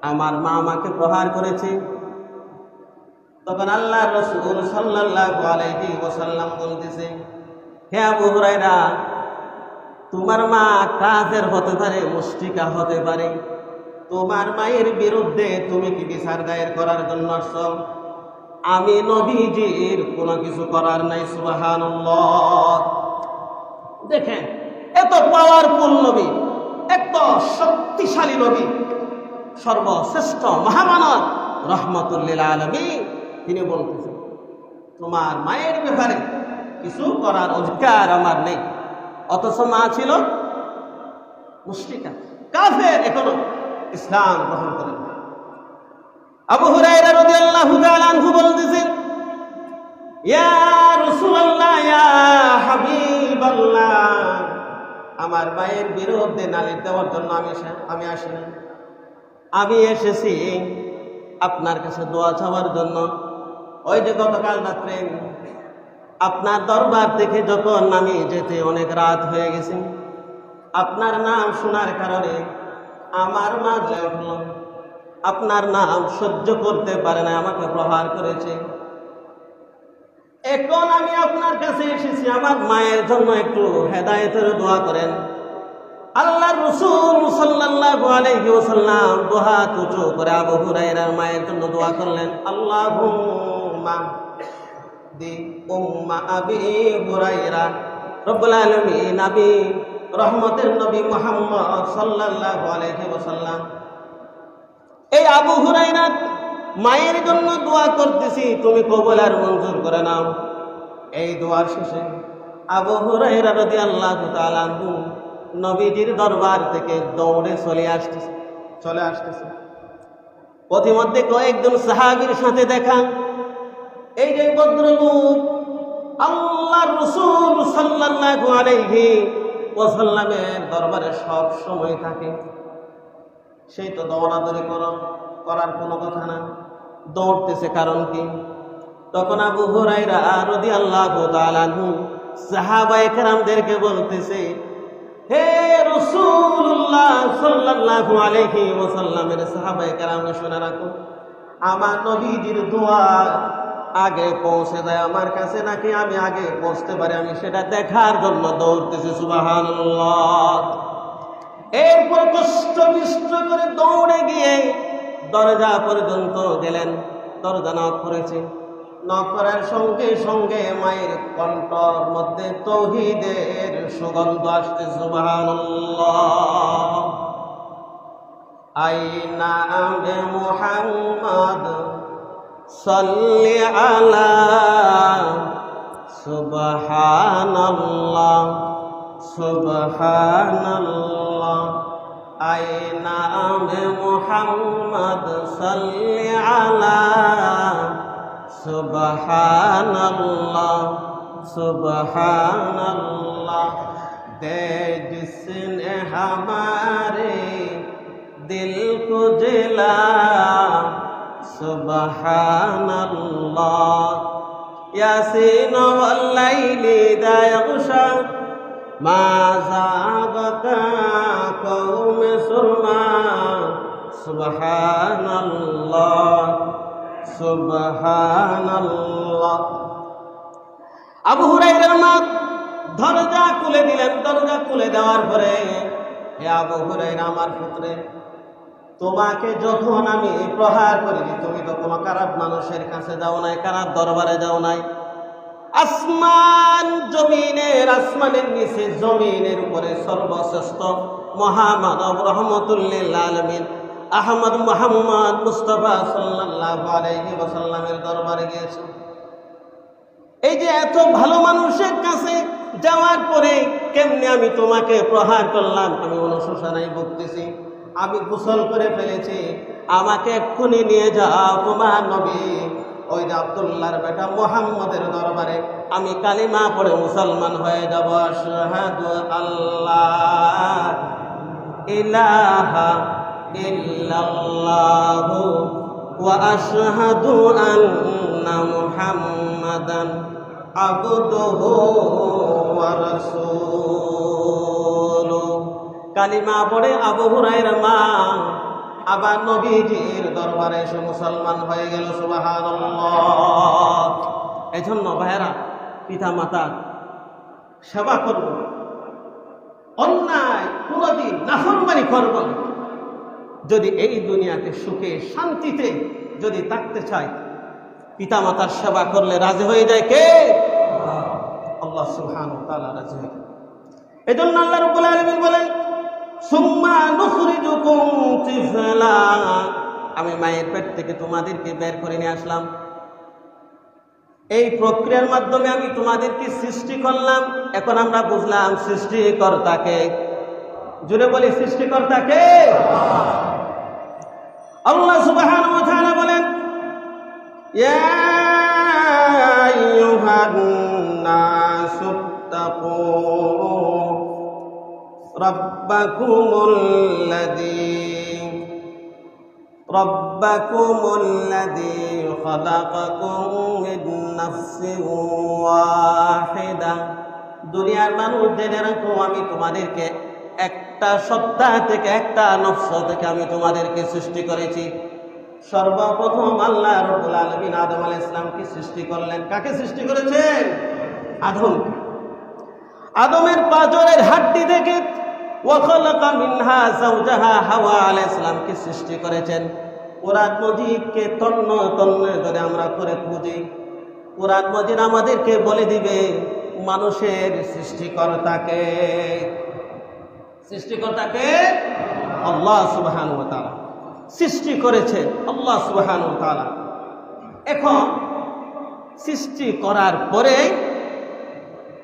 আমার মা আমাকে প্রহার করেছে। তখন আল্লাহর রাসূল সাল্লাল্লাহু আলাইহি ওয়াসাল্লাম বলতেছে, হে আবু হুরায়রা, তোমার মা কাফের হতে পারে, মুশরিকা হতে পারে, তোমার মায়ের বিরুদ্ধে তুমি কি বিচার দায়ের করার জন্য আসছো? আমি নবীজির কোনো কিছু করার নাই। সুবহানাল্লাহ। দেখেন, এত পাওয়ারফুল নবী, এত শক্তিশালী নবী, সর্বশ্রেষ্ঠ মহামানব রহমাতুল লিল আলামিন, তিনি বলতেছেন তোমার মায়ের ব্যাপারে কিছু করার অধিকার আমার নেই। অথচ মা ছিল মুশরিকা, কাফের, এখনো ইসলাম গ্রহণ করেন। আবু হুরায়রা রাদিয়াল্লাহু তাআলা আনহু বলতেছেন, ইয়া রাসূলুল্লাহ, ইয়া হাবিবাল্লাহ, আমার মায়ের বিরুদ্ধে নালিশ দেওয়ার জন্য আমি আসিনি। আমি এসেছি আপনার কাছে দোয়া চাওয়ার জন্য। ওই যে গতকাল রাত্রে আপনার দরবার থেকে যখন আমি যেতে অনেক রাত হয়ে গেছে, আপনার নাম শোনার কারণে আমার মা জয় উঠল। আপনার নাম সহ্য করতে পারে না, আমাকে প্রহার করেছে। এখন আমি আপনার কাছে এসেছি, আমার মায়ের জন্য একটু হেদায়েতের দোয়া করেন। আল্লাহর রাসূল সাল্লাল্লাহু আলাইহি ওয়াসাল্লাম দুহাত উঁচু করে আবু হুরায়রার মায়ের জন্য দোয়া করলেন। আল্লাহুম্মা দি উম্মা আবি হুরায়রা, রব্বুল আলামিন, নবী রহমতের নবী মুহাম্মদ সাল্লাল্লাহু আলাইহি ওয়াসাল্লাম, এই আবু হুরায়রা মায়ের জন্য দোয়া করতেছি, তুমি কবুল আর মঞ্জুর করে নাও। এই দোয়ার শেষে আবু হুরায়রা রাদিয়াল্লাহু তাআলা আনহু নবীজির দরবার থেকে দৌড়ে চলে আসতেছে। পথিমধ্যে কয়েকজন সাহাবীর সাথে দেখা। এই যে ভদ্রলোক আল্লাহর রাসূল সাল্লাল্লাহু আলাইহি ওয়াসাল্লামের দরবারে সব সময় থাকে, সেই তো দৌড়াদৌড়ি করার কোনো কথা না, দৌড়তেছে কারণ কি? তখন আবু হুরায়রা রাদিয়াল্লাহু তাআলা আনহু সাহাবায়ে কেরামদেরকে বলতেছে, হে রাসূলুল্লাহ সাল্লাল্লাহু আলাইহি ওয়াসাল্লামের সাহাবায়ে কেরাম, শুনে রাখো, আমার নবীজির দোয়া আগে পৌঁছে যায় আমার কাছে নাকি আমি আগে পৌঁছতে পারি, আমি সেটা দেখার জন্য দৌড়তেছি। সুবহানাল্লাহ। এরপর কষ্ট বিষ্ট করে দৌড়ে গিয়ে দরজা পর্যন্ত গেলেন। দরজা নক করেছে। নক করার সঙ্গে সঙ্গে মায়ের কণ্ঠর মধ্যে তাওহীদের সুগন্ধ আসছে। সুবহানাল্লাহ। আইনা আবে মুহাম্মদ সাল্লি আলা, সুবহানাল্লাহ সুবহানাল্লাহ। আইনা আবে মুহাম্মদ সাল্লি আলা, সুবহানাল্লাহ সুবহানাল্লাহ। दे जिसने हमारे दिल को जिला, सुबहानल्लाह। यासीन वल्लैलि इज़ा यग़शा, मा ज़ाग़का क़ौम सुरमा, सुबहानल्लाह सुबहानल्लाह। আবু হুরায়রার মা দরজা খুলে দিলেন। দরজা খুলে দেওয়ার পরে, হে আবু হুরায়রা, আমার পুত্রে, তোমাকে যখন আমি প্রহার করেছি তুমি তো কোনো খারাপ মানুষের কাছে যাও নাই, খারাপ দরবারে যাও নাই। আসমানের নিচে জমিনের উপরে সর্বশ্রেষ্ঠ মহামানব রহমাতুল লিল আলামিন আহমদ মুহাম্মদ মুস্তাফা সাল্লাল্লাহু আলাইহি ওয়াসাল্লামের দরবারে গিয়েছো। এই যে এত ভালো মানুষের কাছে যাওয়ার পরে কেমনে আমি তোমাকে প্রহার করলাম, আমি অনুশোচনায় ভুগতেছি। আমি গোসল করে ফেলেছি, আমাকে এক্ষুনি নিয়ে যাও তোমার নবী ওই যে আব্দুল্লাহর বেটা মুহাম্মদের দরবারে, আমি কালিমা পড়ে মুসলমান হয়ে যাব। আশহাদু আল্লাহ ইলাহা ইল্লাল্লাহু ওয়া আশহাদু আন্না মুহাম্মাদান আবদুহু ওয়া রাসূলুহু। কালিমা পড়ে আবু হুরায়রা মা আবার নবীজির দরবারে এসে মুসলমান হয়ে গেল। সুবহানাল্লাহ। এজন্য ভাইরা, পিতা মাতার সেবা করব, অন্যায় কোনদিন নাফরমানি করব না। যদি এই দুনিয়াতে সুখে শান্তিতে যদি থাকতে চাই, পিতা মাতার সেবা করলে রাজি হয়ে যায় কে? আল্লাহ সুবহানাহু ওয়া তাআলা রাজি হয়ে যায়। এজন্য আল্লাহ রাব্বুল আলামিন বলেন, সুম্মা নুখরিজুকুম তিফলা, আমি মায়ের পেট থেকে তোমাদেরকে বের করে নিয়ে আসলাম। এই প্রক্রিয়ার মাধ্যমে আমি তোমাদেরকে সৃষ্টি করলাম। এখন আমরা বুঝলাম সৃষ্টিকর্তাকে। জুড়ে বলি সৃষ্টিকর্তাকে। আল্লাহ সুবহানাহু ওয়া তাআলা বলেন, ইয়া আইয়ুহান নাসু তাকু রব্বাকুমুল্লাযী খালাকাকুম মিন নাফসিন ওয়াহিদা। দুনিয়ার মানুষ জেনে রাখো, আমি তোমাদেরকে একটা সত্তা থেকে, একটা নফস থেকে আমি তোমাদেরকে সৃষ্টি করেছি। সর্বপ্রথম আল্লাহ রাব্বুল আলামিন আদম আলাইহিস সালামকে সৃষ্টি করলেন। কাকে সৃষ্টি করেছেন? আদম। আদমের পাঁজরের হাড্ডি থেকে ওয়াখালাকা মিনহা যাওজাহা হাওয়া আলাইহিস সালামকে সৃষ্টি করেছেন। কুরআন মজিদকে তন্ন তন্ন ধরে আমরা করে খুঁজি, কুরআন মজিদ আমাদেরকে বলে দিবে মানুষের সৃষ্টিকর্তাকে। সৃষ্টিকর্তাকে আল্লাহ সুবহানাহু ওয়া তাআলা সৃষ্টি করেছে, আল্লাহ সুবহানাহু ওয়া তাআলা। এখন সৃষ্টি করার পরে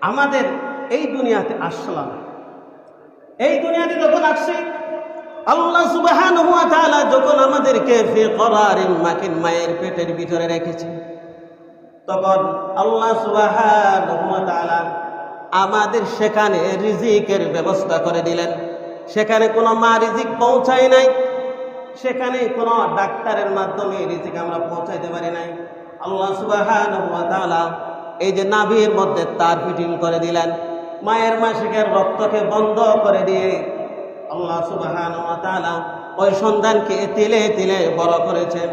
আমাদের এই দুনিয়াতে আসলাম। এই দুনিয়াতে যখন আসছি, আল্লাহ সুবহানাহু ওয়া তাআলা যখন আমাদেরকে ফি করারিন মাকিন, মায়ের পেটের ভিতরে রেখেছে, তখন আল্লাহ সুবহানাহু ওয়া তাআলা আমাদের সেখানে রিজিকের ব্যবস্থা করে দিলেন। সেখানে কোনো মা রিজিক পৌঁছায় নাই, সেখানে কোনো ডাক্তারের মাধ্যমে রিজিক আমরা পৌঁছাইতে পারি নাই। আল্লাহ সুবহানাহু ওয়া তাআলা এই যে নাভির মধ্যে তার ফিটিং করে দিলেন, মায়ের মাসিকের রক্তকে বন্ধ করে দিয়ে আল্লাহ সুবহানাহু ওয়া তাআলা ওই সন্তানকে তিলে তিলে বড় করেছেন।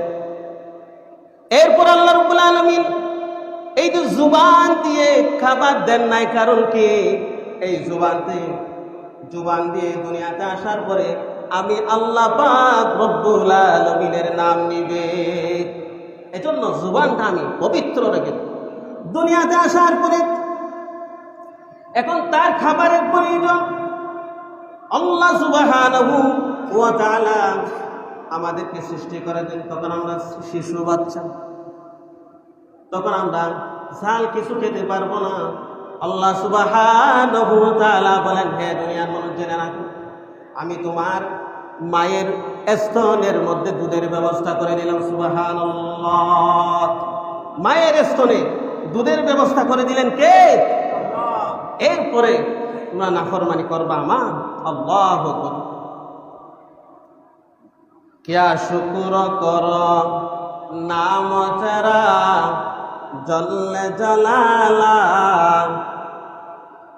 এরপর আল্লাহ রাব্বুল আলামিন এই যে জুবান দিয়ে খাবার দেন নাই, কারণ কি? এই জুবান দিয়ে দুনিয়াতে আসার পরে আমি আল্লাহ পাক রব্বুল আলামিনের নাম নিবে, এজন্য জুবানটা আমি পবিত্র রেখে দুনিয়াতে আসার পরে এখন তার খাবারের প্রয়োজন। আল্লাহ সুবহানাহু ওয়া তাআলা আমাদেরকে সৃষ্টি করে দেন, তখন আমরা শিশু বাচ্চা, তখন আমরা ঝাল কিছু খেতে পারবো না। আল্লাহ সুবহানাহু ওয়া তাআলা বলেন, হে দুনিয়ার মানুষ জেনে রাখো, আমি তোমার মায়ের স্তনের মধ্যে দুধের ব্যবস্থা করে দিলাম। সুবহানাল্লাহ। মায়ের স্তনে দুধের ব্যবস্থা করে দিলেন কে? এরপরে তোমরা নাফরমানি করবা আমার আল্লাহু আকবার। क्या शुक्र करो नाम तेरा जल जलाला,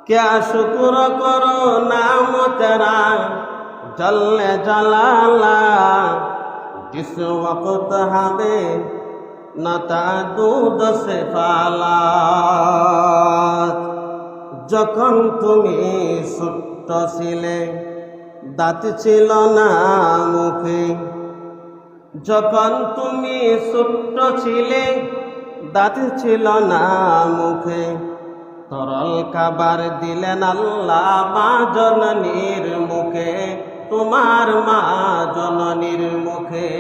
क्या शुक्र करो नाम तेरा जल जलाला, जिस वक्त हमें नता दूध से पाला। যখন তুমি ছোট্ট ছিলে দাঁত ছিল না মুখে, যখন তুমি ছোট্ট ছিলে দাঁত ছিল না মুখে, তরল খাবার দিলেন আল্লাহ মা জননীর মুখে, তোমার মা জননীর মুখে।